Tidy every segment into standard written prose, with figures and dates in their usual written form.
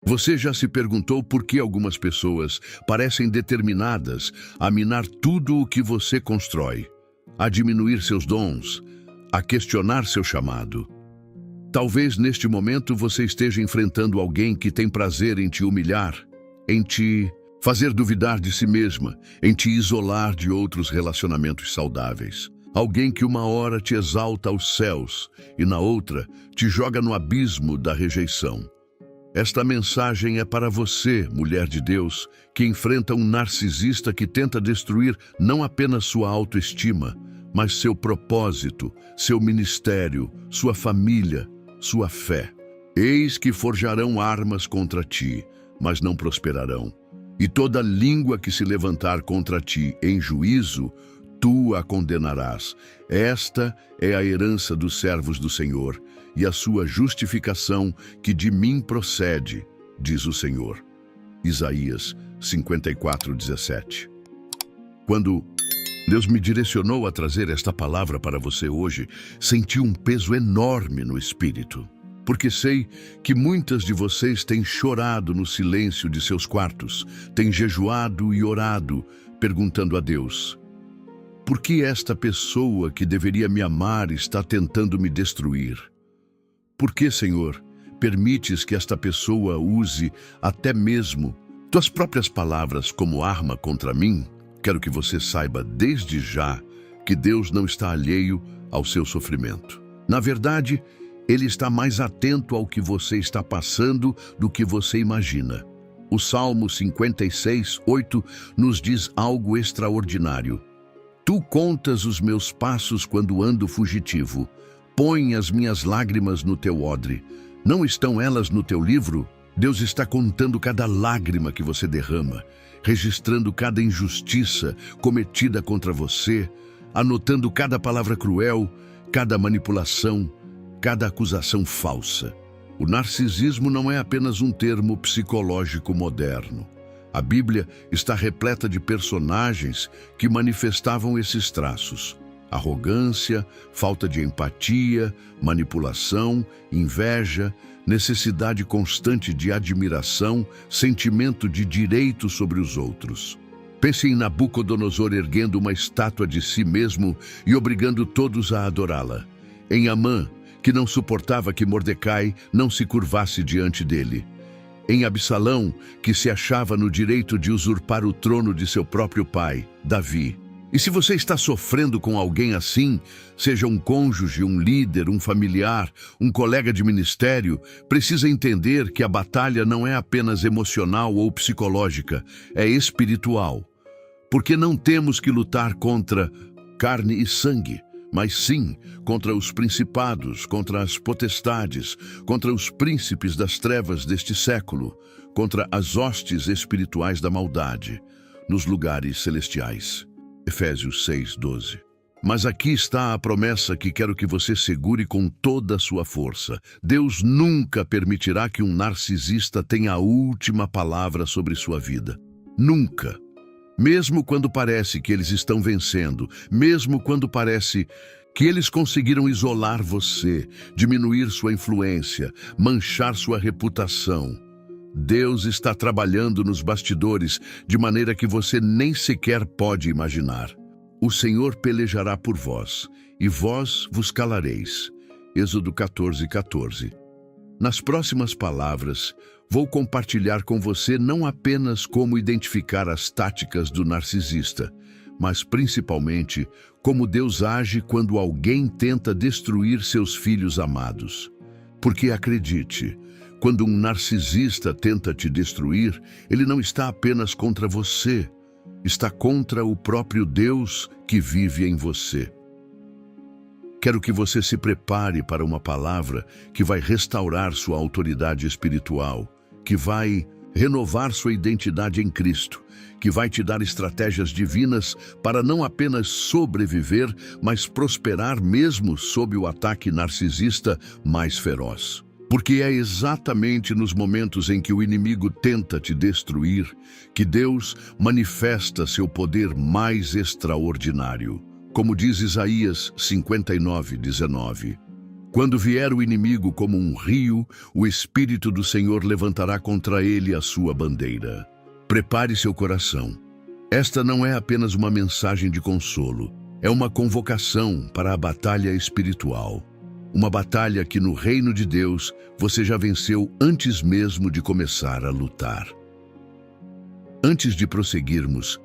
Você já se perguntou por que algumas pessoas parecem determinadas a minar tudo o que você constrói, a diminuir seus dons, a questionar seu chamado? Talvez neste momento você esteja enfrentando alguém que tem prazer em te humilhar, em te fazer duvidar de si mesma, em te isolar de outros relacionamentos saudáveis. Alguém que uma hora te exalta aos céus e na outra te joga no abismo da rejeição. Esta mensagem é para você, mulher de Deus, que enfrenta um narcisista que tenta destruir não apenas sua autoestima, mas seu propósito, seu ministério, sua família, sua fé. Eis que forjarão armas contra ti, mas não prosperarão. E toda língua que se levantar contra ti em juízo, tu a condenarás. Esta é a herança dos servos do Senhor, e a sua justificação que de mim procede, diz o Senhor. Isaías 54:17. Quando Deus me direcionou a trazer esta palavra para você hoje, senti um peso enorme no espírito, porque sei que muitas de vocês têm chorado no silêncio de seus quartos, têm jejuado e orado, perguntando a Deus: por que esta pessoa que deveria me amar está tentando me destruir? Por que, Senhor, permites que esta pessoa use até mesmo tuas próprias palavras como arma contra mim? Quero que você saiba desde já que Deus não está alheio ao seu sofrimento. Na verdade, Ele está mais atento ao que você está passando do que você imagina. O Salmo 56:8 nos diz algo extraordinário. Tu contas os meus passos quando ando fugitivo. Põe as minhas lágrimas no teu odre. Não estão elas no teu livro? Deus está contando cada lágrima que você derrama, registrando cada injustiça cometida contra você, anotando cada palavra cruel, cada manipulação, cada acusação falsa. O narcisismo não é apenas um termo psicológico moderno. A Bíblia está repleta de personagens que manifestavam esses traços: arrogância, falta de empatia, manipulação, inveja, necessidade constante de admiração, sentimento de direito sobre os outros. Pense em Nabucodonosor erguendo uma estátua de si mesmo e obrigando todos a adorá-la. Em Amã, que não suportava que Mordecai não se curvasse diante dele. Em Absalão, que se achava no direito de usurpar o trono de seu próprio pai, Davi. E se você está sofrendo com alguém assim, seja um cônjuge, um líder, um familiar, um colega de ministério, precisa entender que a batalha não é apenas emocional ou psicológica, é espiritual. Porque não temos que lutar contra carne e sangue, mas sim contra os principados, contra as potestades, contra os príncipes das trevas deste século, contra as hostes espirituais da maldade, nos lugares celestiais. Efésios 6:12. Mas aqui está a promessa que quero que você segure com toda a sua força. Deus nunca permitirá que um narcisista tenha a última palavra sobre sua vida. Nunca. Mesmo quando parece que eles estão vencendo, mesmo quando parece que eles conseguiram isolar você, diminuir sua influência, manchar sua reputação, Deus está trabalhando nos bastidores de maneira que você nem sequer pode imaginar. O Senhor pelejará por vós, e vós vos calareis. Êxodo 14:14. Nas próximas palavras, vou compartilhar com você não apenas como identificar as táticas do narcisista, mas principalmente como Deus age quando alguém tenta destruir seus filhos amados. Porque acredite, quando um narcisista tenta te destruir, ele não está apenas contra você, está contra o próprio Deus que vive em você. Quero que você se prepare para uma palavra que vai restaurar sua autoridade espiritual, que vai renovar sua identidade em Cristo, que vai te dar estratégias divinas para não apenas sobreviver, mas prosperar mesmo sob o ataque narcisista mais feroz. Porque é exatamente nos momentos em que o inimigo tenta te destruir que Deus manifesta seu poder mais extraordinário. Como diz Isaías 59:19, Quando vier o inimigo como um rio, o Espírito do Senhor levantará contra ele a sua bandeira. Prepare seu coração. Esta não é apenas uma mensagem de consolo, é uma convocação para a batalha espiritual. Uma batalha que no reino de Deus você já venceu antes mesmo de começar a lutar. Antes de prosseguirmos,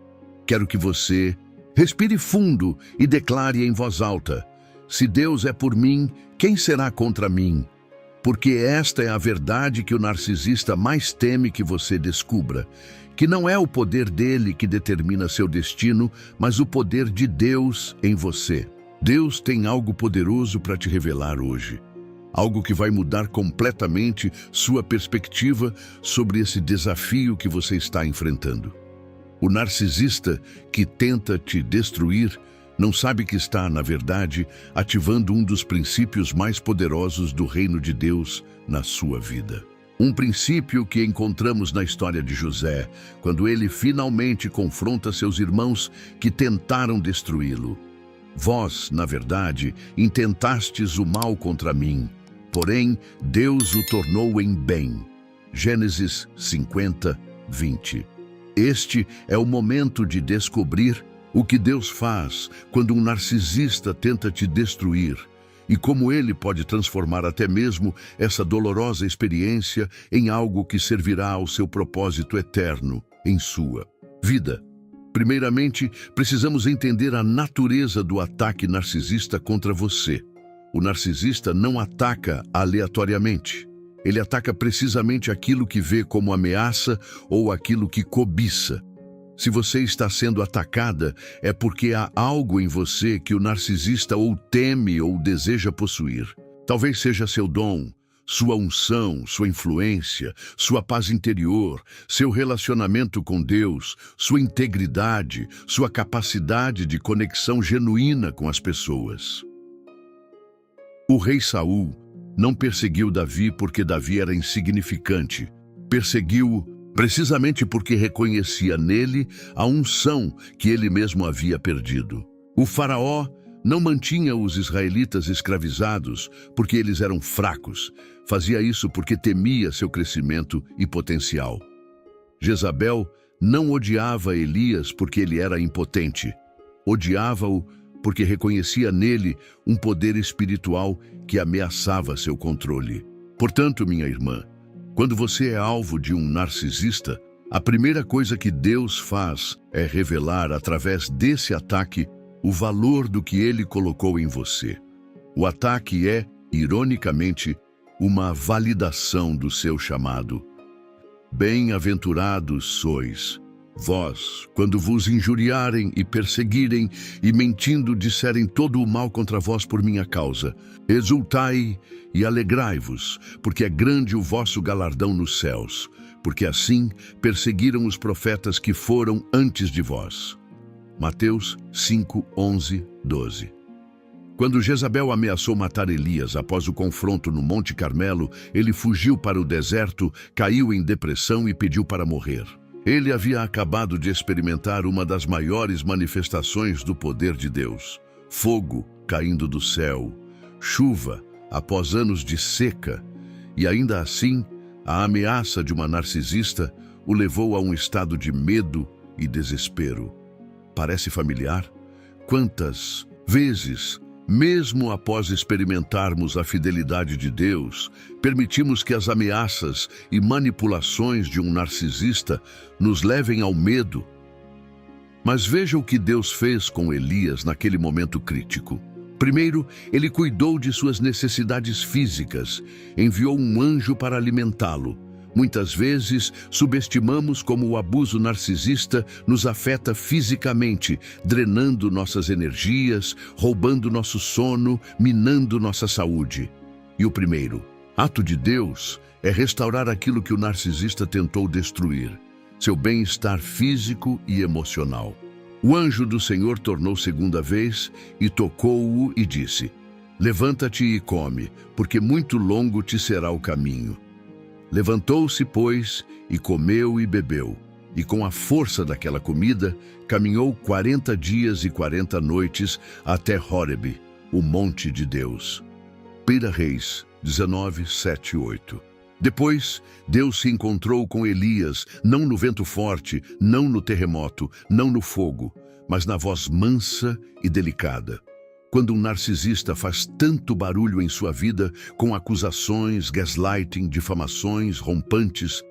quero que você respire fundo e declare em voz alta: se Deus é por mim, quem será contra mim? Porque esta é a verdade que o narcisista mais teme que você descubra, que não é o poder dele que determina seu destino, mas o poder de Deus em você. Deus tem algo poderoso para te revelar hoje. Algo que vai mudar completamente sua perspectiva sobre esse desafio que você está enfrentando. O narcisista que tenta te destruir não sabe que está, na verdade, ativando um dos princípios mais poderosos do reino de Deus na sua vida. Um princípio que encontramos na história de José, quando ele finalmente confronta seus irmãos que tentaram destruí-lo. Vós, na verdade, intentastes o mal contra mim, porém Deus o tornou em bem. Gênesis 50, 20. Este é o momento de descobrir o que Deus faz quando um narcisista tenta te destruir e como ele pode transformar até mesmo essa dolorosa experiência em algo que servirá ao seu propósito eterno em sua vida. Primeiramente, precisamos entender a natureza do ataque narcisista contra você. O narcisista não ataca aleatoriamente. Ele ataca precisamente aquilo que vê como ameaça ou aquilo que cobiça. Se você está sendo atacada, é porque há algo em você que o narcisista ou teme ou deseja possuir. Talvez seja seu dom, sua unção, sua influência, sua paz interior, seu relacionamento com Deus, sua integridade, sua capacidade de conexão genuína com as pessoas. O rei Saul não perseguiu Davi porque Davi era insignificante. Perseguiu-o precisamente porque reconhecia nele a unção que ele mesmo havia perdido. O faraó não mantinha os israelitas escravizados porque eles eram fracos. Fazia isso porque temia seu crescimento e potencial. Jezabel não odiava Elias porque ele era impotente. Odiava-o porque reconhecia nele um poder espiritual que ameaçava seu controle. Portanto, minha irmã, quando você é alvo de um narcisista, a primeira coisa que Deus faz é revelar, através desse ataque, o valor do que ele colocou em você. O ataque é, ironicamente, uma validação do seu chamado. Bem-aventurados sois vós, quando vos injuriarem e perseguirem e mentindo disserem todo o mal contra vós por minha causa. Exultai e alegrai-vos, porque é grande o vosso galardão nos céus, porque assim perseguiram os profetas que foram antes de vós. Mateus 5, 11, 12. Quando Jezabel ameaçou matar Elias após o confronto no Monte Carmelo, ele fugiu para o deserto, caiu em depressão e pediu para morrer. Ele havia acabado de experimentar uma das maiores manifestações do poder de Deus: fogo caindo do céu, chuva após anos de seca, e ainda assim, a ameaça de uma narcisista o levou a um estado de medo e desespero. Parece familiar? Quantas vezes, mesmo após experimentarmos a fidelidade de Deus, permitimos que as ameaças e manipulações de um narcisista nos levem ao medo? Mas veja o que Deus fez com Elias naquele momento crítico. Primeiro, ele cuidou de suas necessidades físicas, enviou um anjo para alimentá-lo. Muitas vezes, subestimamos como o abuso narcisista nos afeta fisicamente, drenando nossas energias, roubando nosso sono, minando nossa saúde. E o primeiro ato de Deus é restaurar aquilo que o narcisista tentou destruir: seu bem-estar físico e emocional. O anjo do Senhor tornou segunda vez e tocou-o e disse: levanta-te e come, porque muito longo te será o caminho. Levantou-se, pois, e comeu e bebeu, e com a força daquela comida, caminhou 40 dias e 40 noites até Horebe, o monte de Deus. 1 Reis 19, 7 e 8. Depois, Deus se encontrou com Elias, não no vento forte, não no terremoto, não no fogo, mas na voz mansa e delicada. Quando um narcisista faz tanto barulho em sua vida, com acusações, gaslighting, difamações, rompantes,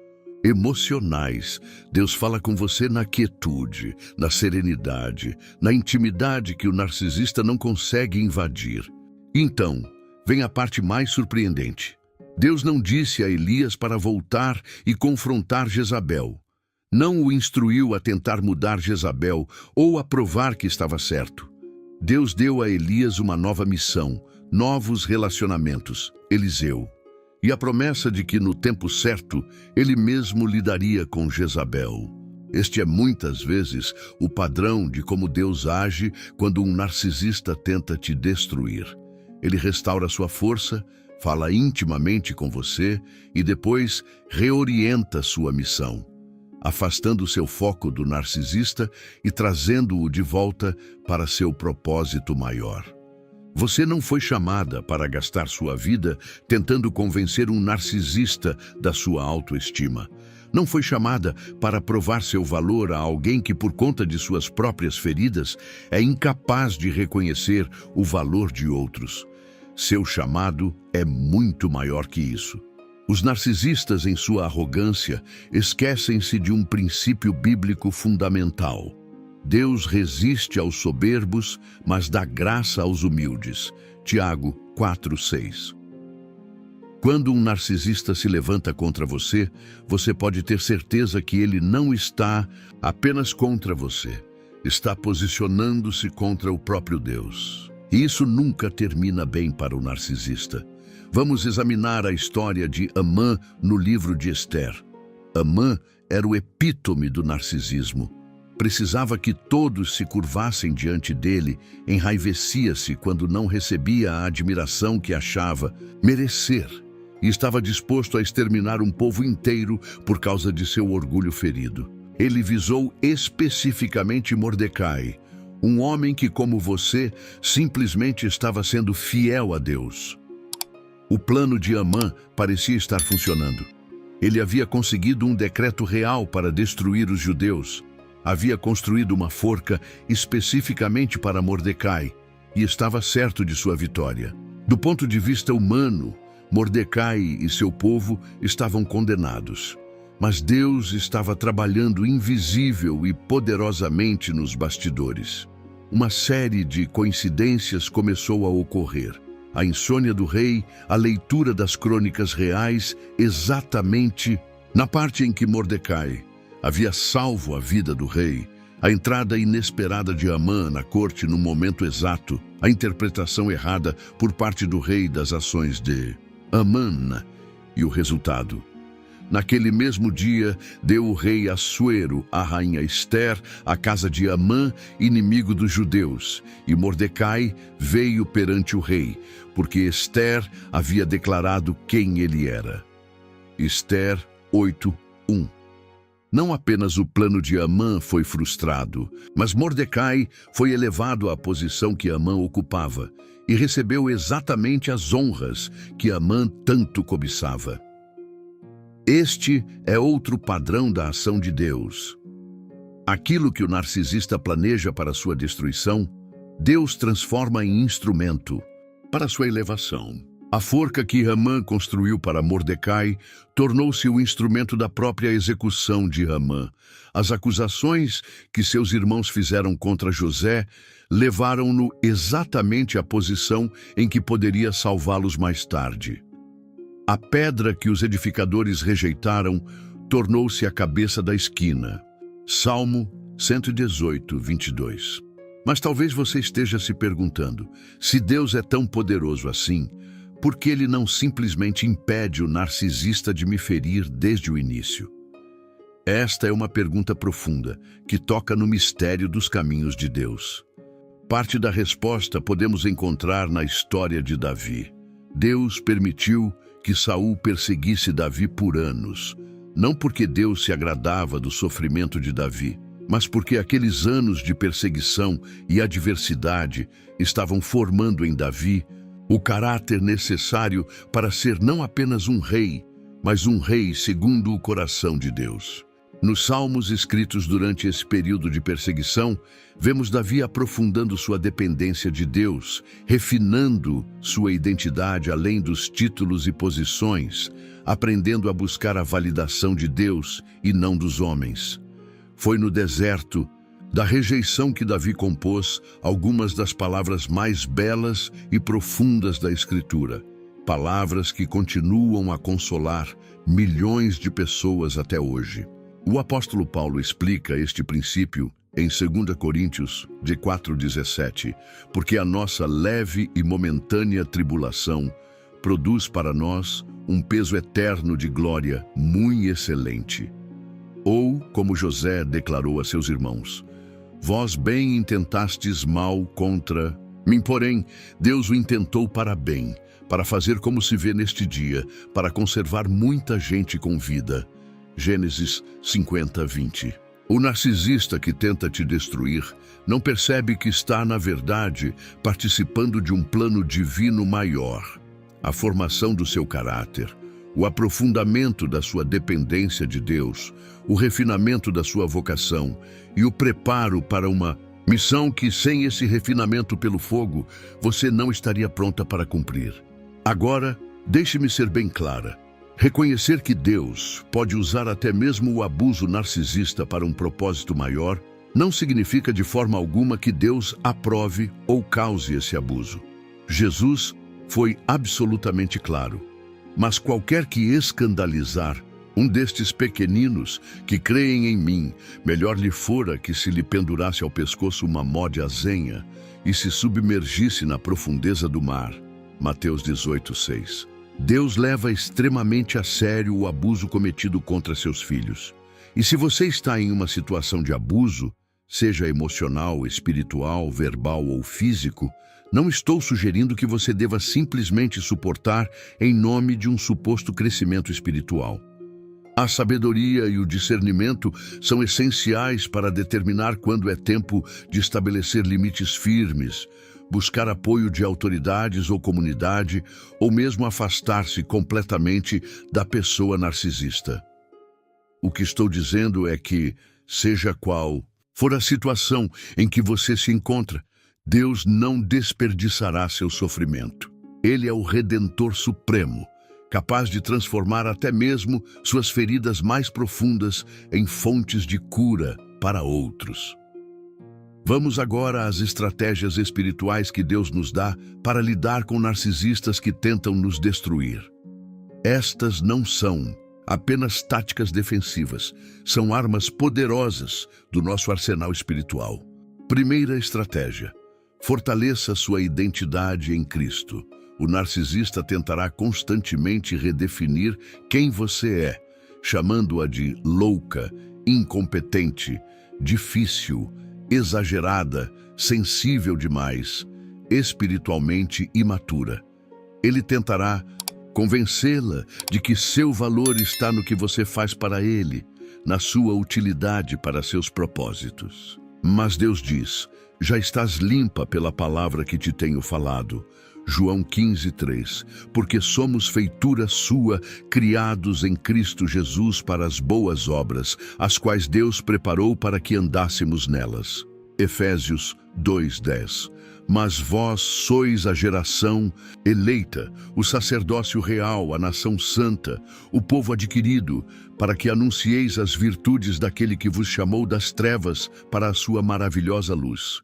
emocionais, Deus fala com você na quietude, na serenidade, na intimidade que o narcisista não consegue invadir. Então, vem a parte mais surpreendente. Deus não disse a Elias para voltar e confrontar Jezabel. Não o instruiu a tentar mudar Jezabel ou a provar que estava certo. Deus deu a Elias uma nova missão, novos relacionamentos, Eliseu, e a promessa de que no tempo certo ele mesmo lidaria com Jezabel. Este é muitas vezes o padrão de como Deus age quando um narcisista tenta te destruir. Ele restaura sua força, fala intimamente com você e depois reorienta sua missão, afastando seu foco do narcisista e trazendo-o de volta para seu propósito maior. Você não foi chamada para gastar sua vida tentando convencer um narcisista da sua autoestima. Não foi chamada para provar seu valor a alguém que, por conta de suas próprias feridas, é incapaz de reconhecer o valor de outros. Seu chamado é muito maior que isso. Os narcisistas, em sua arrogância, esquecem-se de um princípio bíblico fundamental. Deus resiste aos soberbos, mas dá graça aos humildes. Tiago 4:6. Quando um narcisista se levanta contra você, você pode ter certeza que ele não está apenas contra você. Está posicionando-se contra o próprio Deus. E isso nunca termina bem para o narcisista. Vamos examinar a história de Amã no livro de Ester. Amã era o epítome do narcisismo. Precisava que todos se curvassem diante dele, enraivecia-se quando não recebia a admiração que achava merecer e estava disposto a exterminar um povo inteiro por causa de seu orgulho ferido. Ele visou especificamente Mordecai, um homem que, como você, simplesmente estava sendo fiel a Deus. O plano de Amã parecia estar funcionando. Ele havia conseguido um decreto real para destruir os judeus. Havia construído uma forca especificamente para Mordecai e estava certo de sua vitória. Do ponto de vista humano, Mordecai e seu povo estavam condenados. Mas Deus estava trabalhando invisível e poderosamente nos bastidores. Uma série de coincidências começou a ocorrer. A insônia do rei, a leitura das crônicas reais, exatamente na parte em que Mordecai havia salvo a vida do rei, a entrada inesperada de Amã na corte no momento exato, a interpretação errada por parte do rei das ações de Amã e o resultado. Naquele mesmo dia, deu o rei Assuero à rainha Ester à casa de Amã, inimigo dos judeus, e Mordecai veio perante o rei, porque Ester havia declarado quem ele era. Ester 8:1. Não apenas o plano de Amã foi frustrado, mas Mordecai foi elevado à posição que Amã ocupava e recebeu exatamente as honras que Amã tanto cobiçava. Este é outro padrão da ação de Deus. Aquilo que o narcisista planeja para sua destruição, Deus transforma em instrumento para sua elevação. A forca que Amã construiu para Mordecai tornou-se o instrumento da própria execução de Amã. As acusações que seus irmãos fizeram contra José levaram-no exatamente à posição em que poderia salvá-los mais tarde. A pedra que os edificadores rejeitaram tornou-se a cabeça da esquina. Salmo 118, 22. Mas talvez você esteja se perguntando, se Deus é tão poderoso assim, por que ele não simplesmente impede o narcisista de me ferir desde o início? Esta é uma pergunta profunda, que toca no mistério dos caminhos de Deus. Parte da resposta podemos encontrar na história de Davi. Deus permitiu que Saul perseguisse Davi por anos, não porque Deus se agradava do sofrimento de Davi, mas porque aqueles anos de perseguição e adversidade estavam formando em Davi o caráter necessário para ser não apenas um rei, mas um rei segundo o coração de Deus. Nos salmos escritos durante esse período de perseguição, vemos Davi aprofundando sua dependência de Deus, refinando sua identidade além dos títulos e posições, aprendendo a buscar a validação de Deus e não dos homens. Foi no deserto da rejeição que Davi compôs algumas das palavras mais belas e profundas da Escritura, palavras que continuam a consolar milhões de pessoas até hoje. O apóstolo Paulo explica este princípio em 2 Coríntios, de 4:17, porque a nossa leve e momentânea tribulação produz para nós um peso eterno de glória muito excelente. Ou, como José declarou a seus irmãos, vós bem intentastes mal contra mim, porém, Deus o intentou para bem, para fazer como se vê neste dia, para conservar muita gente com vida. Gênesis 50:20. O narcisista que tenta te destruir não percebe que está, na verdade, participando de um plano divino maior. A formação do seu caráter, o aprofundamento da sua dependência de Deus, o refinamento da sua vocação e o preparo para uma missão que, sem esse refinamento pelo fogo, você não estaria pronta para cumprir. Agora, deixe-me ser bem clara. Reconhecer que Deus pode usar até mesmo o abuso narcisista para um propósito maior não significa de forma alguma que Deus aprove ou cause esse abuso. Jesus foi absolutamente claro. Mas qualquer que escandalizar um destes pequeninos que creem em mim, melhor lhe fora que se lhe pendurasse ao pescoço uma mó de azenha e se submergisse na profundeza do mar. Mateus 18:6. Deus leva extremamente a sério o abuso cometido contra seus filhos. E se você está em uma situação de abuso, seja emocional, espiritual, verbal ou físico, não estou sugerindo que você deva simplesmente suportar em nome de um suposto crescimento espiritual. A sabedoria e o discernimento são essenciais para determinar quando é tempo de estabelecer limites firmes, buscar apoio de autoridades ou comunidade, ou mesmo afastar-se completamente da pessoa narcisista. O que estou dizendo é que, seja qual for a situação em que você se encontra, Deus não desperdiçará seu sofrimento. Ele é o Redentor Supremo, capaz de transformar até mesmo suas feridas mais profundas em fontes de cura para outros. Vamos agora às estratégias espirituais que Deus nos dá para lidar com narcisistas que tentam nos destruir. Estas não são apenas táticas defensivas, são armas poderosas do nosso arsenal espiritual. Primeira estratégia: fortaleça sua identidade em Cristo. O narcisista tentará constantemente redefinir quem você é, chamando-a de louca, incompetente, difícil, exagerada, sensível demais, espiritualmente imatura. Ele tentará convencê-la de que seu valor está no que você faz para ele, na sua utilidade para seus propósitos. Mas Deus diz: já estás limpa pela palavra que te tenho falado. João 15:3, porque somos feitura sua, criados em Cristo Jesus para as boas obras, as quais Deus preparou para que andássemos nelas. Efésios 2:10. Mas vós sois a geração eleita, o sacerdócio real, a nação santa, o povo adquirido, para que anuncieis as virtudes daquele que vos chamou das trevas para a sua maravilhosa luz.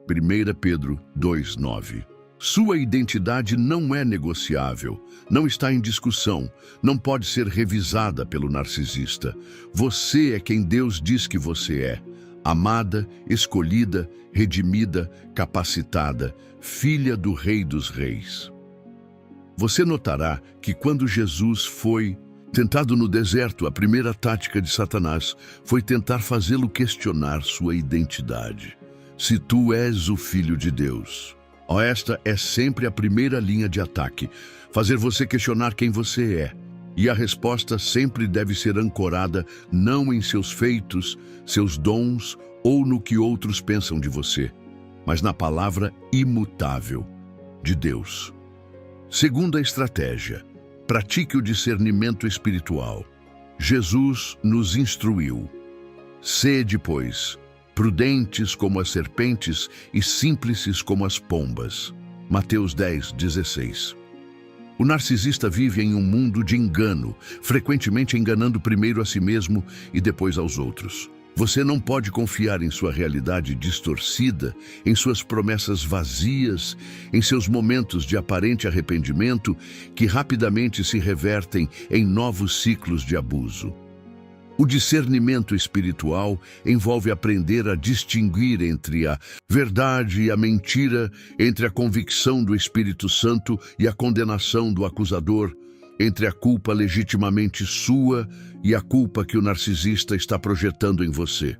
1 Pedro 2:9. Sua identidade não é negociável, não está em discussão, não pode ser revisada pelo narcisista. Você é quem Deus diz que você é: amada, escolhida, redimida, capacitada, filha do Rei dos Reis. Você notará que quando Jesus foi tentado no deserto, a primeira tática de Satanás foi tentar fazê-lo questionar sua identidade. Se tu és o Filho de Deus. Esta é sempre a primeira linha de ataque, fazer você questionar quem você é. E a resposta sempre deve ser ancorada não em seus feitos, seus dons ou no que outros pensam de você, mas na palavra imutável de Deus. Segunda estratégia: pratique o discernimento espiritual. Jesus nos instruiu: sede, pois, prudentes como as serpentes e simples como as pombas. Mateus 10:16. O narcisista vive em um mundo de engano, frequentemente enganando primeiro a si mesmo e depois aos outros. Você não pode confiar em sua realidade distorcida, em suas promessas vazias, em seus momentos de aparente arrependimento que rapidamente se revertem em novos ciclos de abuso. O discernimento espiritual envolve aprender a distinguir entre a verdade e a mentira, entre a convicção do Espírito Santo e a condenação do acusador, entre a culpa legitimamente sua e a culpa que o narcisista está projetando em você.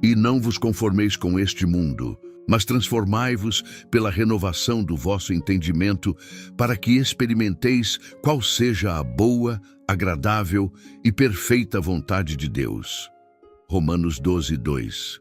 E não vos conformeis com este mundo, mas transformai-vos pela renovação do vosso entendimento, para que experimenteis qual seja a boa, agradável e perfeita vontade de Deus. Romanos 12:2.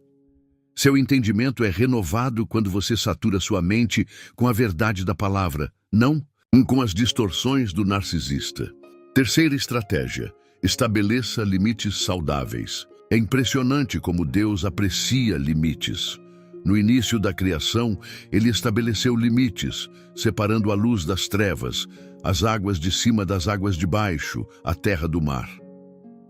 Seu entendimento é renovado quando você satura sua mente com a verdade da palavra, não com as distorções do narcisista. Terceira estratégia: estabeleça limites saudáveis. É impressionante como Deus aprecia limites. No início da criação, ele estabeleceu limites, separando a luz das trevas, as águas de cima das águas de baixo, a terra do mar.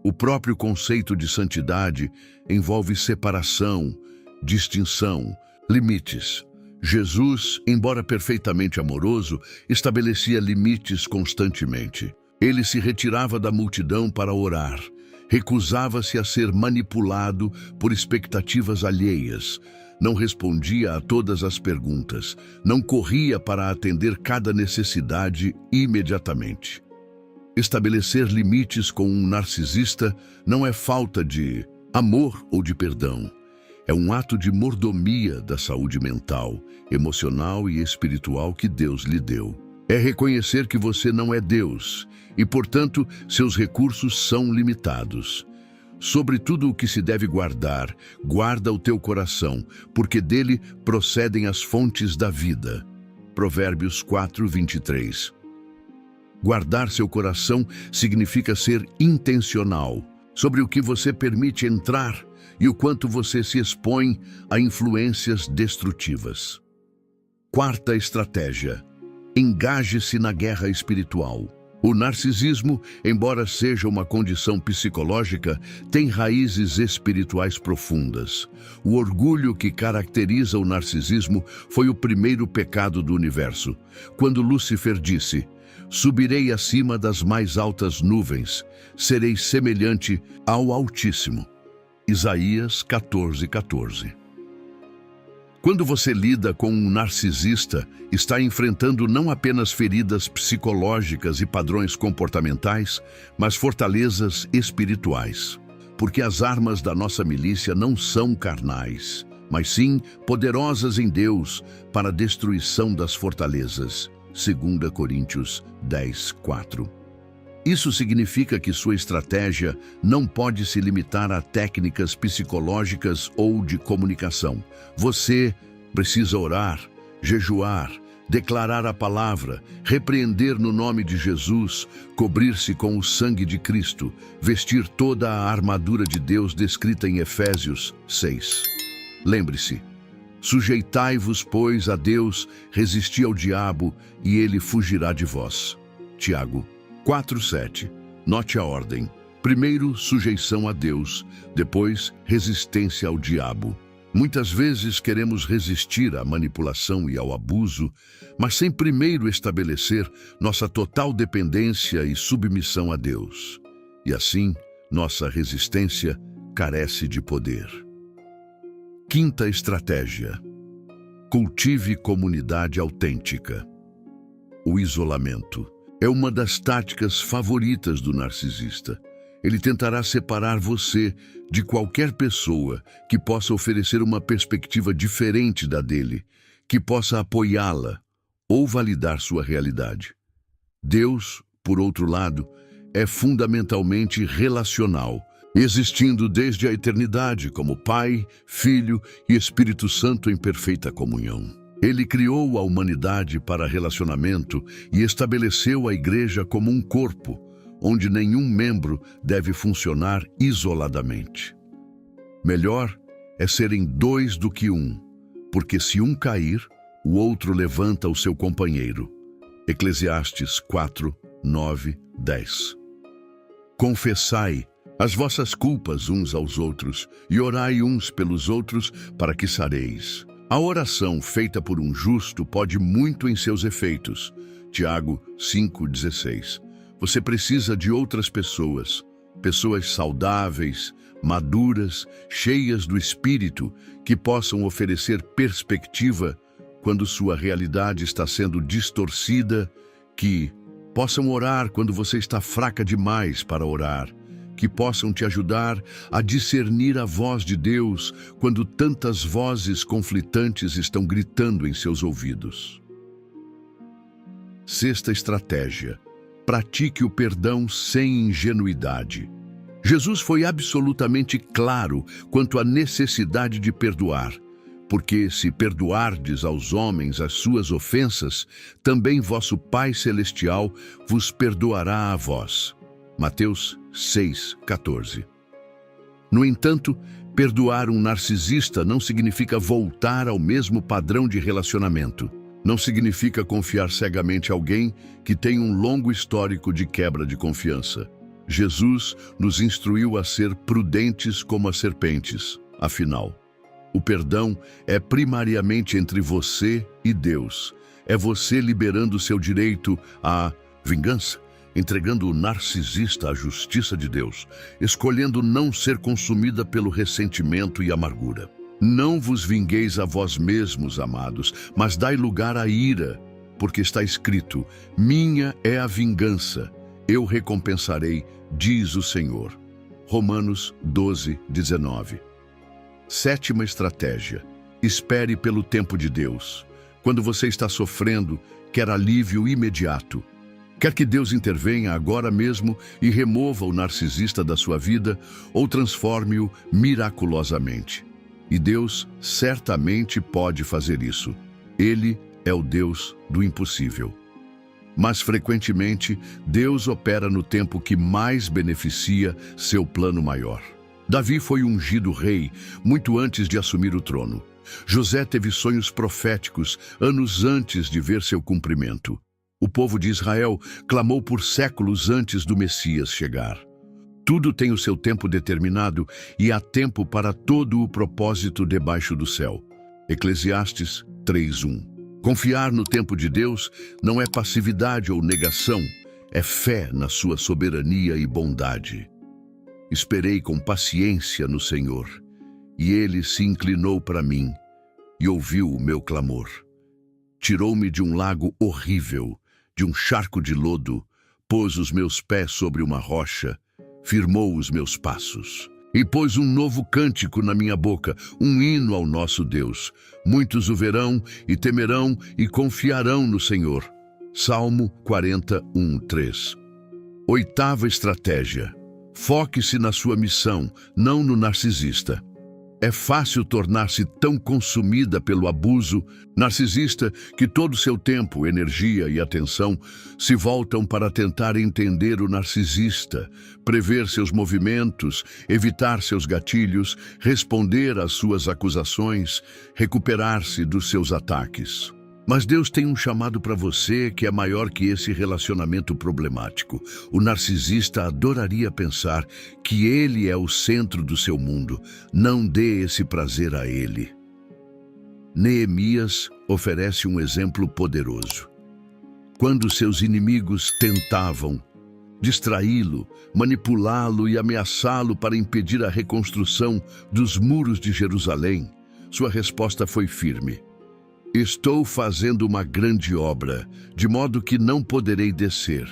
O próprio conceito de santidade envolve separação, distinção, limites. Jesus, embora perfeitamente amoroso, estabelecia limites constantemente. Ele se retirava da multidão para orar, recusava-se a ser manipulado por expectativas alheias, não respondia a todas as perguntas, não corria para atender cada necessidade imediatamente. Estabelecer limites com um narcisista não é falta de amor ou de perdão. É um ato de mordomia da saúde mental, emocional e espiritual que Deus lhe deu. É reconhecer que você não é Deus e, portanto, seus recursos são limitados. Sobre tudo o que se deve guardar, guarda o teu coração, porque dele procedem as fontes da vida. Provérbios 4:23. Guardar seu coração significa ser intencional sobre o que você permite entrar e o quanto você se expõe a influências destrutivas. Quarta estratégia: engaje-se na guerra espiritual. O narcisismo, embora seja uma condição psicológica, tem raízes espirituais profundas. O orgulho que caracteriza o narcisismo foi o primeiro pecado do universo, quando Lúcifer disse: subirei acima das mais altas nuvens, serei semelhante ao Altíssimo. Isaías 14:14. Quando você lida com um narcisista, está enfrentando não apenas feridas psicológicas e padrões comportamentais, mas fortalezas espirituais. Porque as armas da nossa milícia não são carnais, mas sim poderosas em Deus para a destruição das fortalezas. 2 Coríntios 10:4. Isso significa que sua estratégia não pode se limitar a técnicas psicológicas ou de comunicação. Você precisa orar, jejuar, declarar a palavra, repreender no nome de Jesus, cobrir-se com o sangue de Cristo, vestir toda a armadura de Deus descrita em Efésios 6. Lembre-se: sujeitai-vos, pois, a Deus, resisti ao diabo, e ele fugirá de vós. Tiago 4:7. Note a ordem: primeiro, sujeição a Deus, depois, resistência ao diabo. Muitas vezes queremos resistir à manipulação e ao abuso, mas sem primeiro estabelecer nossa total dependência e submissão a Deus. E assim, nossa resistência carece de poder. Quinta estratégia: cultive comunidade autêntica. O isolamento é uma das táticas favoritas do narcisista. Ele tentará separar você de qualquer pessoa que possa oferecer uma perspectiva diferente da dele, que possa apoiá-la ou validar sua realidade. Deus, por outro lado, é fundamentalmente relacional, existindo desde a eternidade como Pai, Filho e Espírito Santo em perfeita comunhão. Ele criou a humanidade para relacionamento e estabeleceu a igreja como um corpo, onde nenhum membro deve funcionar isoladamente. Melhor é serem dois do que um, porque se um cair, o outro levanta o seu companheiro. Eclesiastes 4, 9, 10. Confessai as vossas culpas uns aos outros e orai uns pelos outros para que sareis. A oração feita por um justo pode muito em seus efeitos. Tiago 5,16. Você precisa de outras pessoas saudáveis, maduras, cheias do Espírito, que possam oferecer perspectiva quando sua realidade está sendo distorcida, que possam orar quando você está fraca demais para orar, que possam te ajudar a discernir a voz de Deus quando tantas vozes conflitantes estão gritando em seus ouvidos. Sexta estratégia: pratique o perdão sem ingenuidade. Jesus foi absolutamente claro quanto à necessidade de perdoar, porque se perdoardes aos homens as suas ofensas, também vosso Pai Celestial vos perdoará a vós. Mateus 6,14. No entanto, perdoar um narcisista não significa voltar ao mesmo padrão de relacionamento. Não significa confiar cegamente em alguém que tem um longo histórico de quebra de confiança. Jesus nos instruiu a ser prudentes como as serpentes. Afinal, o perdão é primariamente entre você e Deus. É você liberando seu direito à vingança, entregando o narcisista à justiça de Deus, escolhendo não ser consumida pelo ressentimento e amargura. Não vos vingueis a vós mesmos, amados, mas dai lugar à ira, porque está escrito: minha é a vingança, eu recompensarei, diz o Senhor. Romanos 12:19. Sétima estratégia: espere pelo tempo de Deus. Quando você está sofrendo, quer alívio imediato. Quer que Deus intervenha agora mesmo e remova o narcisista da sua vida ou transforme-o miraculosamente. E Deus certamente pode fazer isso. Ele é o Deus do impossível. Mas frequentemente, Deus opera no tempo que mais beneficia seu plano maior. Davi foi ungido rei muito antes de assumir o trono. José teve sonhos proféticos anos antes de ver seu cumprimento. O povo de Israel clamou por séculos antes do Messias chegar. Tudo tem o seu tempo determinado e há tempo para todo o propósito debaixo do céu. Eclesiastes 3:1. Confiar no tempo de Deus não é passividade ou negação, é fé na sua soberania e bondade. Esperei com paciência no Senhor, e Ele se inclinou para mim e ouviu o meu clamor. Tirou-me de um lago horrível, de um charco de lodo, pôs os meus pés sobre uma rocha, firmou os meus passos. E pôs um novo cântico na minha boca, um hino ao nosso Deus. Muitos o verão e temerão e confiarão no Senhor. Salmo 41:3. Oitava estratégia: foque-se na sua missão, não no narcisista. É fácil tornar-se tão consumida pelo abuso narcisista que todo seu tempo, energia e atenção se voltam para tentar entender o narcisista, prever seus movimentos, evitar seus gatilhos, responder às suas acusações, recuperar-se dos seus ataques. Mas Deus tem um chamado para você que é maior que esse relacionamento problemático. O narcisista adoraria pensar que ele é o centro do seu mundo. Não dê esse prazer a ele. Neemias oferece um exemplo poderoso. Quando seus inimigos tentavam distraí-lo, manipulá-lo e ameaçá-lo para impedir a reconstrução dos muros de Jerusalém, sua resposta foi firme: estou fazendo uma grande obra, de modo que não poderei descer.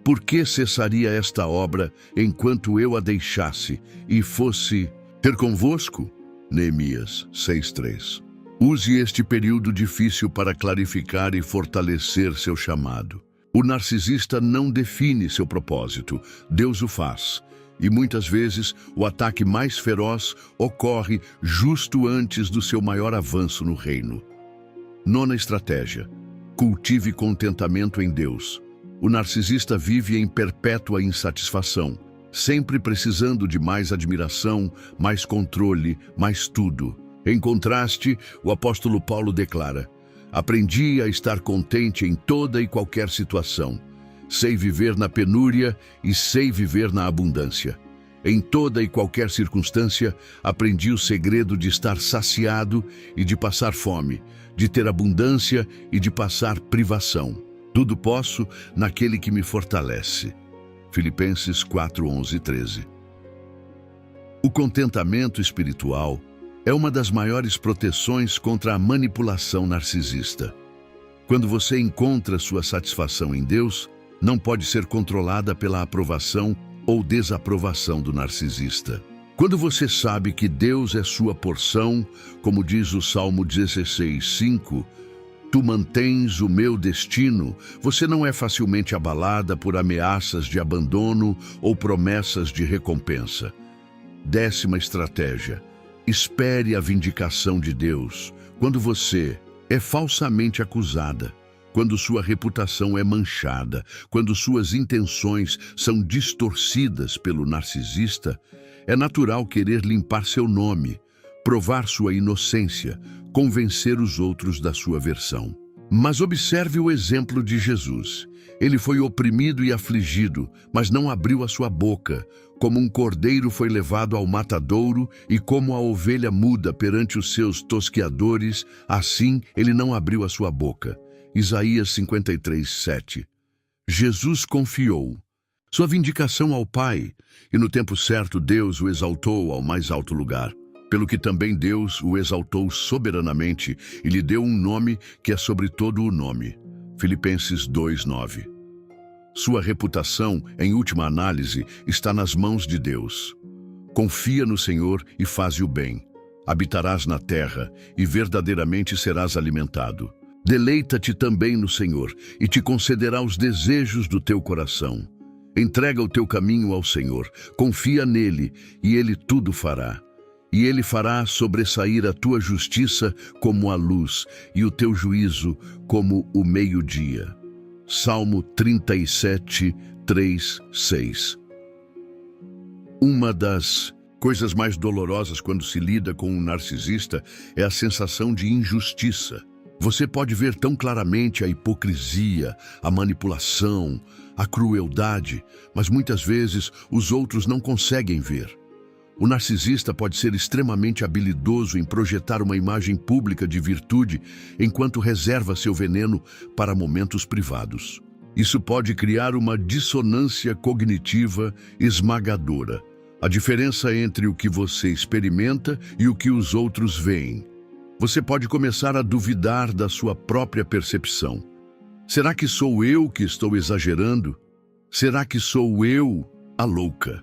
Por que cessaria esta obra enquanto eu a deixasse e fosse ter convosco? Neemias 6:3. Use este período difícil para clarificar e fortalecer seu chamado. O narcisista não define seu propósito, Deus o faz. E muitas vezes o ataque mais feroz ocorre justo antes do seu maior avanço no reino. Nona estratégia: cultive contentamento em Deus. O narcisista vive em perpétua insatisfação, sempre precisando de mais admiração, mais controle, mais tudo. Em contraste, o apóstolo Paulo declara: aprendi a estar contente em toda e qualquer situação. Sei viver na penúria e sei viver na abundância. Em toda e qualquer circunstância, aprendi o segredo de estar saciado e de passar fome, de ter abundância e de passar privação. Tudo posso naquele que me fortalece. Filipenses 4, 11 e 13. O contentamento espiritual é uma das maiores proteções contra a manipulação narcisista. Quando você encontra sua satisfação em Deus, não pode ser controlada pela aprovação ou desaprovação do narcisista. Quando você sabe que Deus é sua porção, como diz o Salmo 16, 5, tu mantens o meu destino, você não é facilmente abalada por ameaças de abandono ou promessas de recompensa. 10ª estratégia: espere a vindicação de Deus. Quando você é falsamente acusada, quando sua reputação é manchada, quando suas intenções são distorcidas pelo narcisista, é natural querer limpar seu nome, provar sua inocência, convencer os outros da sua versão. Mas observe o exemplo de Jesus. Ele foi oprimido e afligido, mas não abriu a sua boca. Como um cordeiro foi levado ao matadouro e como a ovelha muda perante os seus tosqueadores, assim ele não abriu a sua boca. Isaías 53, 7. Jesus confiou sua vindicação ao Pai, e no tempo certo Deus o exaltou ao mais alto lugar. Pelo que também Deus o exaltou soberanamente e lhe deu um nome que é sobre todo o nome. Filipenses 2, 9. Sua reputação, em última análise, está nas mãos de Deus. Confia no Senhor e faze o bem. Habitarás na terra e verdadeiramente serás alimentado. Deleita-te também no Senhor e te concederá os desejos do teu coração. Entrega o teu caminho ao Senhor, confia nele e ele tudo fará. E ele fará sobressair a tua justiça como a luz e o teu juízo como o meio-dia. Salmo 37, 3, 6. Uma das coisas mais dolorosas quando se lida com um narcisista é a sensação de injustiça. Você pode ver tão claramente a hipocrisia, a manipulação, a crueldade, mas muitas vezes os outros não conseguem ver. O narcisista pode ser extremamente habilidoso em projetar uma imagem pública de virtude, enquanto reserva seu veneno para momentos privados. Isso pode criar uma dissonância cognitiva esmagadora. A diferença entre o que você experimenta e o que os outros veem. Você pode começar a duvidar da sua própria percepção. Será que sou eu que estou exagerando? Será que sou eu a louca?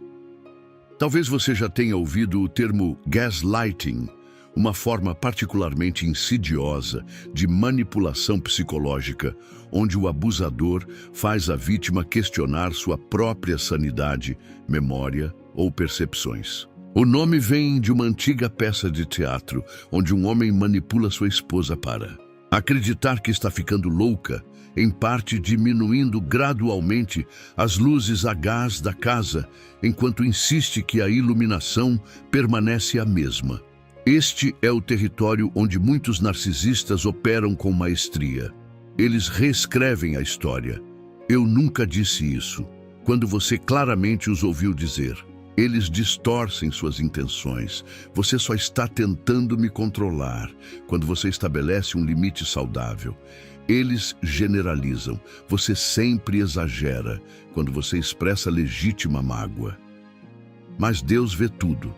Talvez você já tenha ouvido o termo gaslighting, uma forma particularmente insidiosa de manipulação psicológica, onde o abusador faz a vítima questionar sua própria sanidade, memória ou percepções. O nome vem de uma antiga peça de teatro, onde um homem manipula sua esposa para acreditar que está ficando louca, em parte diminuindo gradualmente as luzes a gás da casa, enquanto insiste que a iluminação permanece a mesma. Este é o território onde muitos narcisistas operam com maestria. Eles reescrevem a história. Eu nunca disse isso, quando você claramente os ouviu dizer. Eles distorcem suas intenções. Você só está tentando me controlar, quando você estabelece um limite saudável. Eles generalizam. Você sempre exagera, quando você expressa legítima mágoa. Mas Deus vê tudo.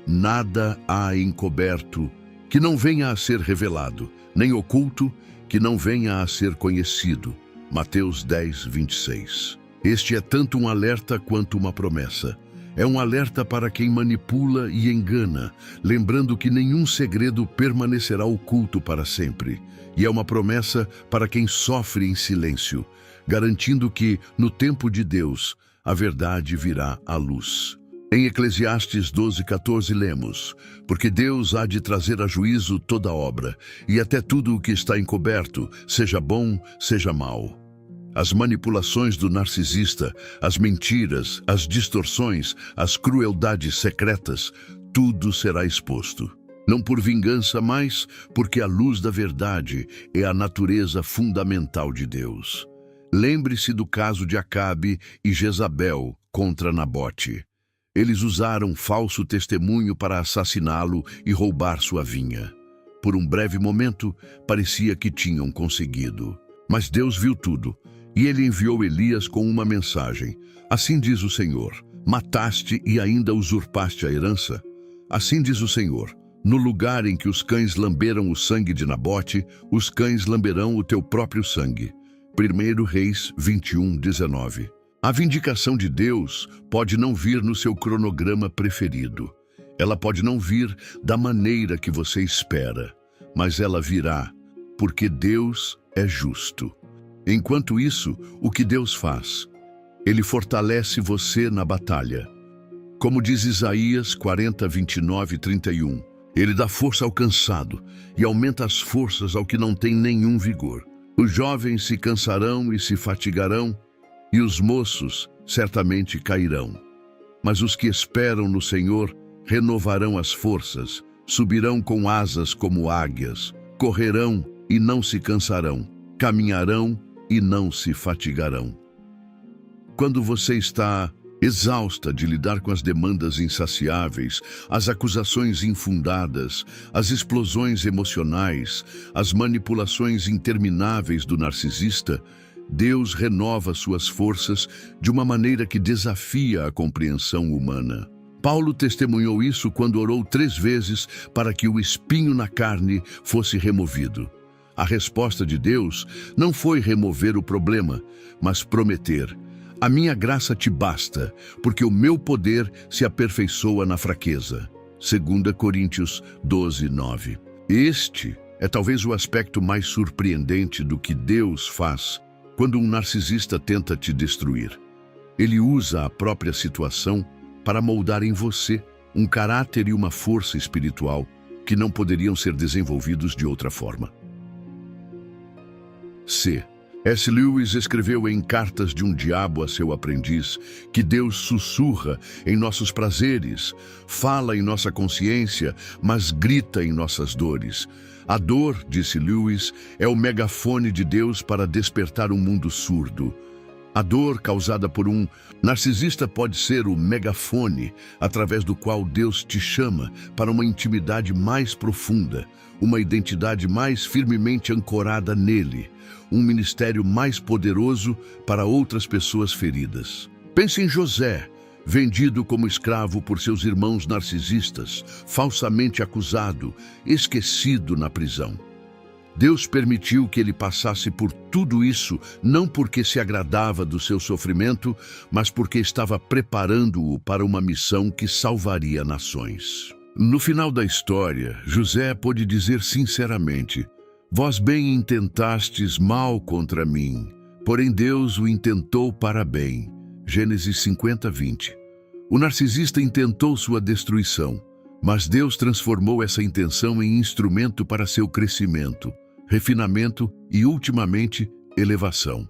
Nada há encoberto que não venha a ser revelado, nem oculto que não venha a ser conhecido. Mateus 10, 26. Este é tanto um alerta quanto uma promessa. É um alerta para quem manipula e engana, lembrando que nenhum segredo permanecerá oculto para sempre. E é uma promessa para quem sofre em silêncio, garantindo que, no tempo de Deus, a verdade virá à luz. Em Eclesiastes 12:14 lemos: porque Deus há de trazer a juízo toda obra, e até tudo o que está encoberto, seja bom, seja mau. As manipulações do narcisista, as mentiras, as distorções, as crueldades secretas, tudo será exposto. Não por vingança, mas porque a luz da verdade é a natureza fundamental de Deus. Lembre-se do caso de Acabe e Jezabel contra Nabote. Eles usaram falso testemunho para assassiná-lo e roubar sua vinha. Por um breve momento, parecia que tinham conseguido. Mas Deus viu tudo, e ele enviou Elias com uma mensagem. Assim diz o Senhor: mataste e ainda usurpaste a herança? Assim diz o Senhor: no lugar em que os cães lamberam o sangue de Nabote, os cães lamberão o teu próprio sangue. 1 Reis 21:19. A vindicação de Deus pode não vir no seu cronograma preferido. Ela pode não vir da maneira que você espera, mas ela virá, porque Deus é justo. Enquanto isso, o que Deus faz? Ele fortalece você na batalha. Como diz Isaías 40:29-31, ele dá força ao cansado e aumenta as forças ao que não tem nenhum vigor. Os jovens se cansarão e se fatigarão, e os moços certamente cairão. Mas os que esperam no Senhor renovarão as forças, subirão com asas como águias, correrão e não se cansarão, caminharão e não se fatigarão. Quando você está exausta de lidar com as demandas insaciáveis, as acusações infundadas, as explosões emocionais, as manipulações intermináveis do narcisista, Deus renova suas forças de uma maneira que desafia a compreensão humana. Paulo testemunhou isso quando orou 3 vezes para que o espinho na carne fosse removido. A resposta de Deus não foi remover o problema, mas prometer: a minha graça te basta, porque o meu poder se aperfeiçoa na fraqueza. 2 Coríntios 12:9. Este é talvez o aspecto mais surpreendente do que Deus faz quando um narcisista tenta te destruir. Ele usa a própria situação para moldar em você um caráter e uma força espiritual que não poderiam ser desenvolvidos de outra forma. C.S. Lewis escreveu em Cartas de um Diabo a seu Aprendiz que Deus sussurra em nossos prazeres, fala em nossa consciência, mas grita em nossas dores. A dor, disse Lewis, é o megafone de Deus para despertar um mundo surdo. A dor causada por um narcisista pode ser o megafone através do qual Deus te chama para uma intimidade mais profunda, uma identidade mais firmemente ancorada nele, um ministério mais poderoso para outras pessoas feridas. Pense em José, vendido como escravo por seus irmãos narcisistas, falsamente acusado, esquecido na prisão. Deus permitiu que ele passasse por tudo isso, não porque se agradava do seu sofrimento, mas porque estava preparando-o para uma missão que salvaria nações. No final da história, José pôde dizer sinceramente: vós bem intentastes mal contra mim, porém Deus o intentou para bem. Gênesis 50:20. O narcisista intentou sua destruição, mas Deus transformou essa intenção em instrumento para seu crescimento, refinamento e, ultimamente, elevação.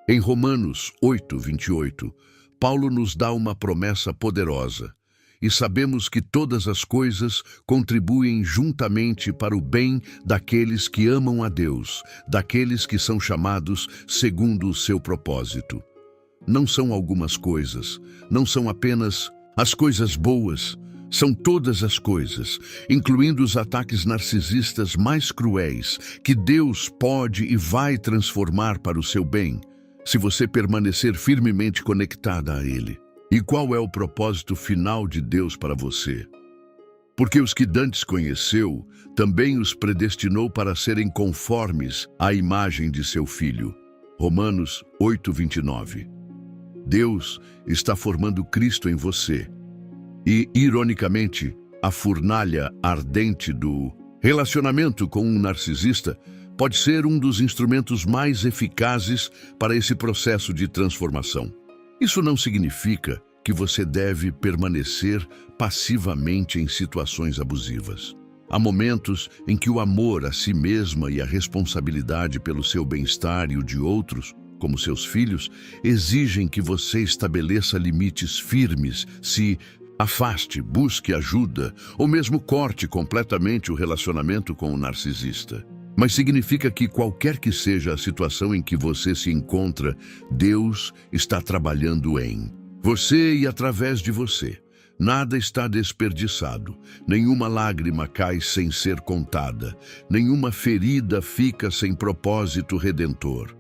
Em Romanos 8:28, Paulo nos dá uma promessa poderosa: e sabemos que todas as coisas contribuem juntamente para o bem daqueles que amam a Deus, daqueles que são chamados segundo o seu propósito. Não são algumas coisas, não são apenas as coisas boas, são todas as coisas, incluindo os ataques narcisistas mais cruéis, que Deus pode e vai transformar para o seu bem, se você permanecer firmemente conectada a Ele. E qual é o propósito final de Deus para você? Porque os que dantes conheceu, também os predestinou para serem conformes à imagem de seu Filho. Romanos 8:29. Deus está formando Cristo em você. E, ironicamente, a fornalha ardente do relacionamento com um narcisista pode ser um dos instrumentos mais eficazes para esse processo de transformação. Isso não significa que você deve permanecer passivamente em situações abusivas. Há momentos em que o amor a si mesma e a responsabilidade pelo seu bem-estar e o de outros, como seus filhos, exigem que você estabeleça limites firmes, se afaste, busque ajuda ou mesmo corte completamente o relacionamento com o narcisista. Mas significa que qualquer que seja a situação em que você se encontra, Deus está trabalhando em você e através de você. Nada está desperdiçado, nenhuma lágrima cai sem ser contada, nenhuma ferida fica sem propósito redentor.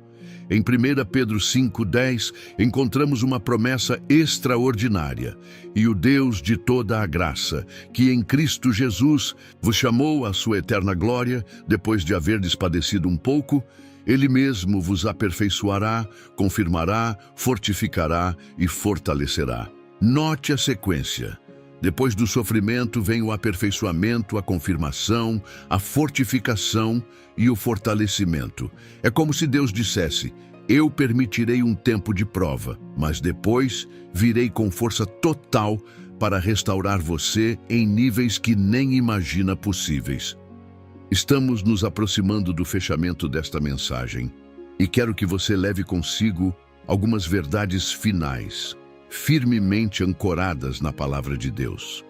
Em 1 Pedro 5,10, encontramos uma promessa extraordinária. E o Deus de toda a graça, que em Cristo Jesus vos chamou à sua eterna glória, depois de haverdes padecido um pouco, Ele mesmo vos aperfeiçoará, confirmará, fortificará e fortalecerá. Note a sequência. Depois do sofrimento vem o aperfeiçoamento, a confirmação, a fortificação e o fortalecimento. É como se Deus dissesse: eu permitirei um tempo de prova, mas depois virei com força total para restaurar você em níveis que nem imagina possíveis. Estamos nos aproximando do fechamento desta mensagem e quero que você leve consigo algumas verdades finais, firmemente ancoradas na palavra de Deus.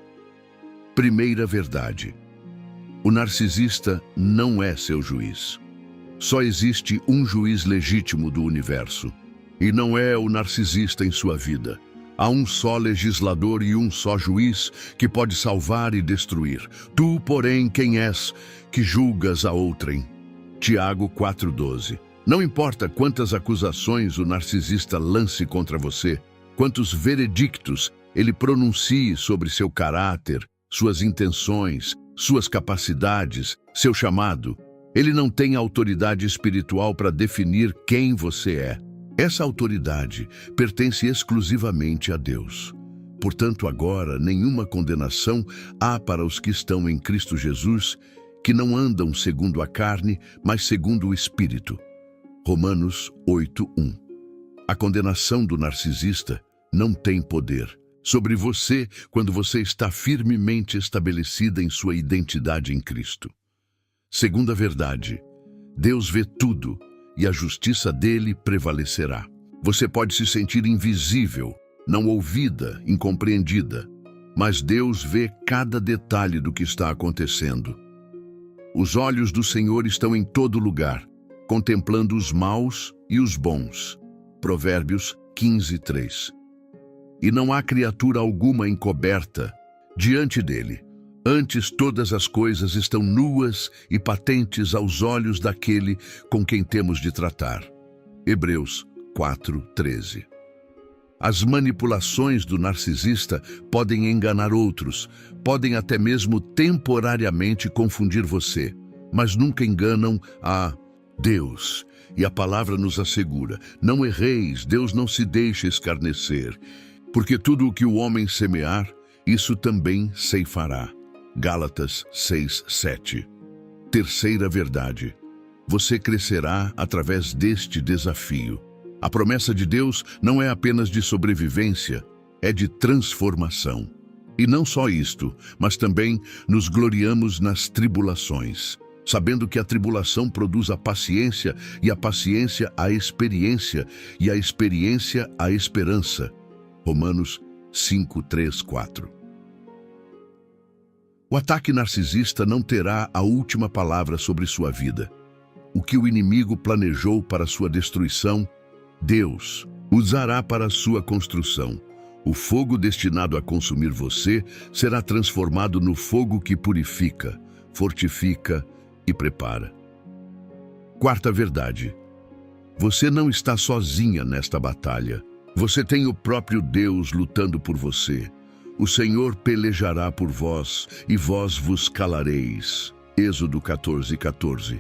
Primeira verdade: o narcisista não é seu juiz. Só existe um juiz legítimo do universo, e não é o narcisista em sua vida. Há um só legislador e um só juiz que pode salvar e destruir. Tu, porém, quem és, que julgas a outrem? Tiago 4,12. Não importa quantas acusações o narcisista lance contra você, quantos veredictos ele pronuncie sobre seu caráter, suas intenções, suas capacidades, seu chamado, ele não tem autoridade espiritual para definir quem você é. Essa autoridade pertence exclusivamente a Deus. Portanto, agora, nenhuma condenação há para os que estão em Cristo Jesus, que não andam segundo a carne, mas segundo o Espírito. Romanos 8:1. A condenação do narcisista não tem poder sobre você quando você está firmemente estabelecida em sua identidade em Cristo. Segunda verdade: Deus vê tudo e a justiça dele prevalecerá. Você pode se sentir invisível, não ouvida, incompreendida, mas Deus vê cada detalhe do que está acontecendo. Os olhos do Senhor estão em todo lugar, contemplando os maus e os bons. Provérbios 15:3. E não há criatura alguma encoberta diante dele. Antes, todas as coisas estão nuas e patentes aos olhos daquele com quem temos de tratar. Hebreus 4:13. As manipulações do narcisista podem enganar outros, podem até mesmo temporariamente confundir você, mas nunca enganam a Deus. E a palavra nos assegura: não erreis, Deus não se deixa escarnecer, porque tudo o que o homem semear, isso também ceifará. Gálatas 6:7. Terceira verdade: você crescerá através deste desafio. A promessa de Deus não é apenas de sobrevivência, é de transformação. E não só isto, mas também nos gloriamos nas tribulações, sabendo que a tribulação produz a paciência, e a paciência a experiência, e a experiência a esperança. Romanos 5:3-4. O ataque narcisista não terá a última palavra sobre sua vida. O que o inimigo planejou para sua destruição, Deus usará para sua construção. O fogo destinado a consumir você será transformado no fogo que purifica, fortifica e prepara. Quarta verdade: você não está sozinha nesta batalha. Você tem o próprio Deus lutando por você. O Senhor pelejará por vós, e vós vos calareis. Êxodo 14:14.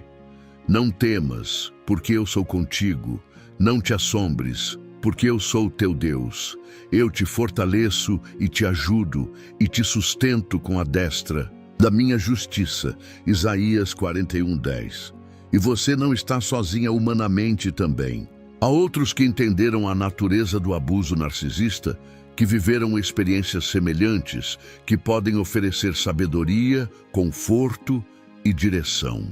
Não temas, porque eu sou contigo. Não te assombres, porque eu sou teu Deus. Eu te fortaleço e te ajudo, e te sustento com a destra da minha justiça. Isaías 41:10. E você não está sozinha humanamente também. Há outros que entenderam a natureza do abuso narcisista, que viveram experiências semelhantes, que podem oferecer sabedoria, conforto e direção.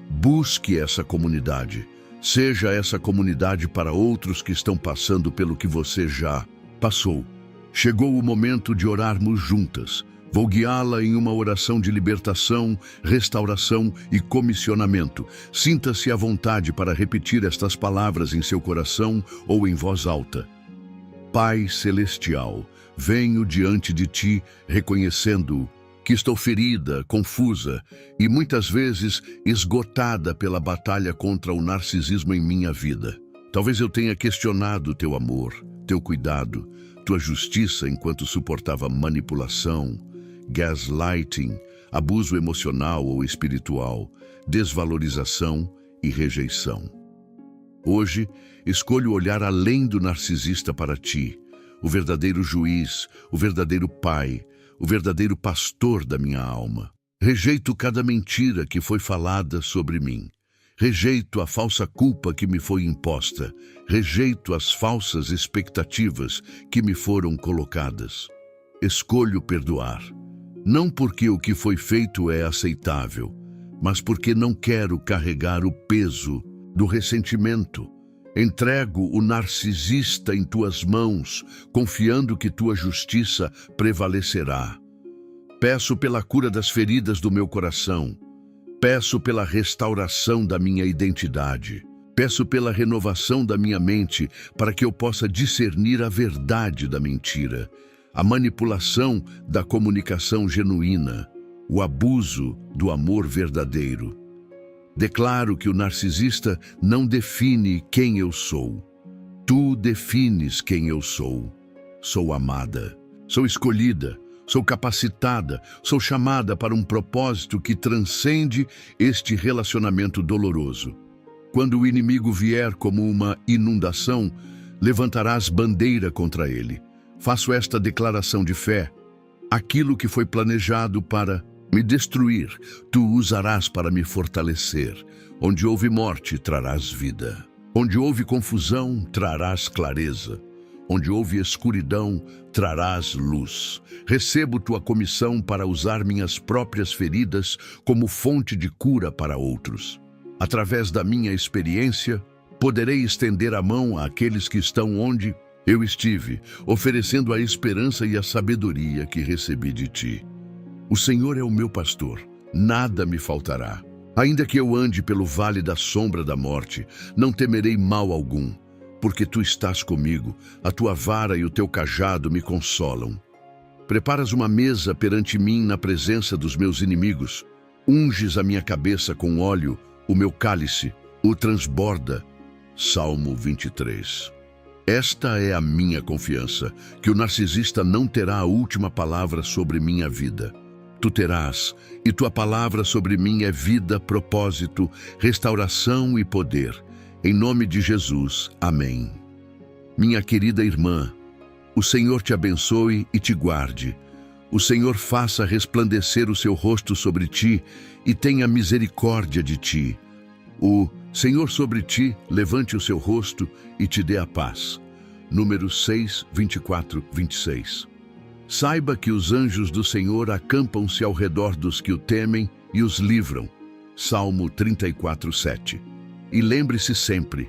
Busque essa comunidade. Seja essa comunidade para outros que estão passando pelo que você já passou. Chegou o momento de orarmos juntas. Vou guiá-la em uma oração de libertação, restauração e comissionamento. Sinta-se à vontade para repetir estas palavras em seu coração ou em voz alta. Pai Celestial, venho diante de Ti reconhecendo que estou ferida, confusa e muitas vezes esgotada pela batalha contra o narcisismo em minha vida. Talvez eu tenha questionado Teu amor, Teu cuidado, Tua justiça enquanto suportava manipulação, gaslighting, abuso emocional ou espiritual, desvalorização e rejeição. Hoje, escolho olhar além do narcisista para Ti, o verdadeiro juiz, o verdadeiro pai, o verdadeiro pastor da minha alma. Rejeito cada mentira que foi falada sobre mim. Rejeito a falsa culpa que me foi imposta. Rejeito as falsas expectativas que me foram colocadas. Escolho perdoar. Não porque o que foi feito é aceitável, mas porque não quero carregar o peso do ressentimento. Entrego o narcisista em Tuas mãos, confiando que Tua justiça prevalecerá. Peço pela cura das feridas do meu coração. Peço pela restauração da minha identidade. Peço pela renovação da minha mente para que eu possa discernir a verdade da mentira, a manipulação da comunicação genuína, o abuso do amor verdadeiro. Declaro que o narcisista não define quem eu sou. Tu defines quem eu sou. Sou amada, sou escolhida, sou capacitada, sou chamada para um propósito que transcende este relacionamento doloroso. Quando o inimigo vier como uma inundação, levantarás bandeira contra ele. Faço esta declaração de fé. Aquilo que foi planejado para me destruir, Tu usarás para me fortalecer. Onde houve morte, trarás vida. Onde houve confusão, trarás clareza. Onde houve escuridão, trarás luz. Recebo Tua comissão para usar minhas próprias feridas como fonte de cura para outros. Através da minha experiência, poderei estender a mão àqueles que estão onde eu estive, oferecendo a esperança e a sabedoria que recebi de Ti. O Senhor é o meu pastor, nada me faltará. Ainda que eu ande pelo vale da sombra da morte, não temerei mal algum, porque Tu estás comigo, a Tua vara e o Teu cajado me consolam. Preparas uma mesa perante mim na presença dos meus inimigos. Unges a minha cabeça com óleo, o meu cálice o transborda. Salmo 23. Esta é a minha confiança, que o narcisista não terá a última palavra sobre minha vida. Tu terás, e Tua palavra sobre mim é vida, propósito, restauração e poder. Em nome de Jesus, amém. Minha querida irmã, o Senhor te abençoe e te guarde. O Senhor faça resplandecer o seu rosto sobre ti e tenha misericórdia de ti. O Senhor sobre ti levante o seu rosto e te dê a paz. Números 6, 24, 26. Saiba que os anjos do Senhor acampam-se ao redor dos que o temem e os livram. Salmo 34, 7. E lembre-se sempre,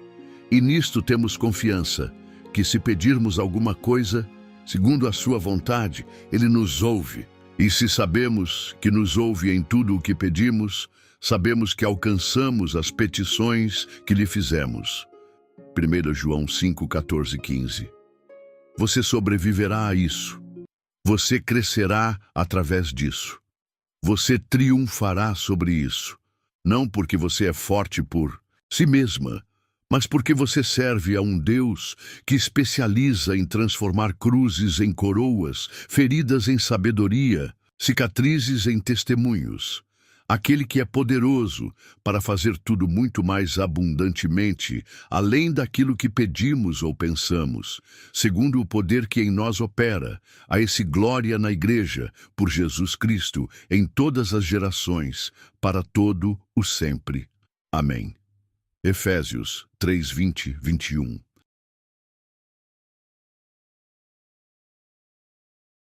e nisto temos confiança, que se pedirmos alguma coisa, segundo a sua vontade, Ele nos ouve. E se sabemos que nos ouve em tudo o que pedimos, sabemos que alcançamos as petições que lhe fizemos. 1 João 5, 14, 15. Você sobreviverá a isso. Você crescerá através disso. Você triunfará sobre isso. Não porque você é forte por si mesma, mas porque você serve a um Deus que especializa em transformar cruzes em coroas, feridas em sabedoria, cicatrizes em testemunhos. Aquele que é poderoso para fazer tudo muito mais abundantemente, além daquilo que pedimos ou pensamos, segundo o poder que em nós opera, a esse glória na Igreja, por Jesus Cristo, em todas as gerações, para todo o sempre. Amém. Efésios 3, 20, 21.